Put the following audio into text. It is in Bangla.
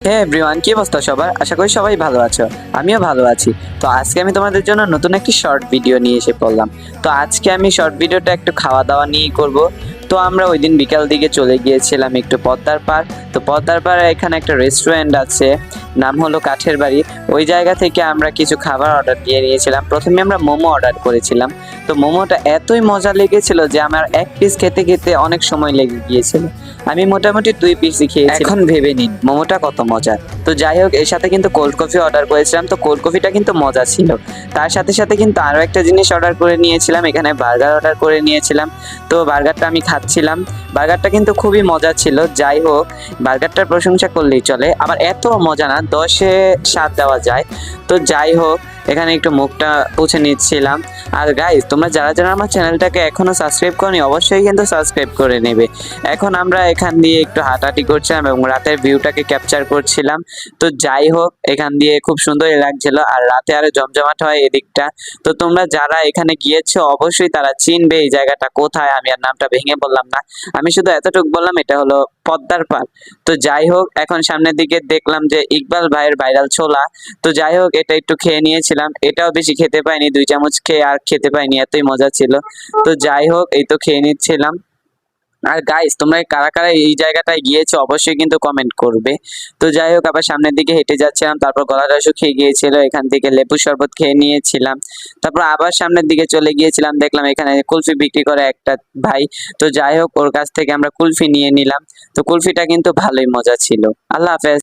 হে এভরিওয়ান, কি অবস্থা সবার? আশা করি সবাই ভালো আছো। আমিও ভালো আছি। তো আজকে আমি তোমাদের জন্য নতুন একটি শর্ট ভিডিও নিয়ে এসে পড়লাম। তো আজকে আমি শর্ট ভিডিওটা একটু খাওয়া দাওয়া নিয়েই করব। তো আমরা ওই দিন বিকাল দিকে চলে গিয়েছিলাম একটু পদ্মার পাড়। তো পদ্মার পাড়ে এখানে একটা রেস্টুরেন্ট আছে, নাম হলো কাঠের বাড়ি। ওই জায়গা থেকে আমরা কিছু খাবার অর্ডার দিয়ে নিয়েছিলাম। প্রথমে আমরা মোমো অর্ডার করেছিলাম। তো মোমোটা এতই মজা লেগেছিল যে আমার এক পিস খেতে খেতে অনেক সময় লেগে গিয়েছিল। আমি মোটামুটি 2 পিসই খেয়েছি। এখন ভেবে নিন মোমোটা কত মজা। তো যাই হোক, এর সাথে কিন্তু কোল্ড কফি অর্ডার করেছিলাম। তো কোল্ড কফিটা কিন্তু মজা ছিল। তার সাথে সাথে কিন্তু আরো একটা জিনিস অর্ডার করে নিয়েছিলাম, এখানে বার্গার অর্ডার করে নিয়েছিলাম। তো বার্গারটা আমি খাচ্ছিলাম। বার্গারটা কিন্তু খুবই মজা ছিল। যাই হোক, বার্গারটার প্রশংসা করলেই চলে, আবার এত মজা না, 10-এ 7 দেওয়া যায়। তো যাই হোক, এখানে একটু মুখটা পুছে নিচ্ছিলাম। আর গাইজ, তোমরা যারা যারা আমার চ্যানেলটাকে এখনো সাবস্ক্রাইব করনি অবশ্যই কিন্তু সাবস্ক্রাইব করে নেবে। এখন আমরা এখান দিয়ে একটু হাঁটাহাঁটি করছিলাম এবং রাতের ভিউটাকে ক্যাপচার করছিলাম। তো যাই হোক, এখান দিয়ে খুব সুন্দরই লাগছিল, আর রাতে আরো জমজমাট হয় এদিকটা। তো তোমরা যারা এখানে গিয়েছো অবশ্যই তারা চিনবে এই জায়গাটা কোথায়। আমি আর নামটা ভেঙে বললাম না, আমি শুধু এতটুকু বললাম এটা হলো পদ্মার পাড়। তো যাই হোক, এখন সামনের দিকে দেখলাম যে ইকবাল ভাইয়ের ভাইরাল ছোলা। তো যাই হোক, এটা একটু খেয়ে নিয়েছিলাম। এটাও বেশি খেতে পাইনি, 2 চামচ খেয়ে আর খেতে পাইনি, এতই মজা ছিল। তো যাই হোক, এই তো খেয়ে নিচ্ছিলাম। আর গাইস, তোমরা কারা কারা এই জায়গাটায় গিয়েছো অবশ্যই কিন্তু কমেন্ট করবে। তো যাই হোক, আবার সামনের দিকে হেঁটে যাচ্ছিলাম, তারপর গলাটা শুকিয়ে গিয়েছিল, এখান থেকে লেবু শরবত খেয়ে নিয়েছিলাম। তারপর আবার সামনের দিকে চলে গিয়েছিলাম, দেখলাম এখানে কুলফি বিক্রি করে একটা ভাই। তো যাই হোক, ওর কাছ থেকে আমরা কুলফি নিয়ে নিলাম। তো কুলফিটা কিন্তু ভালোই মজা ছিল। আল্লাহ হাফেজ।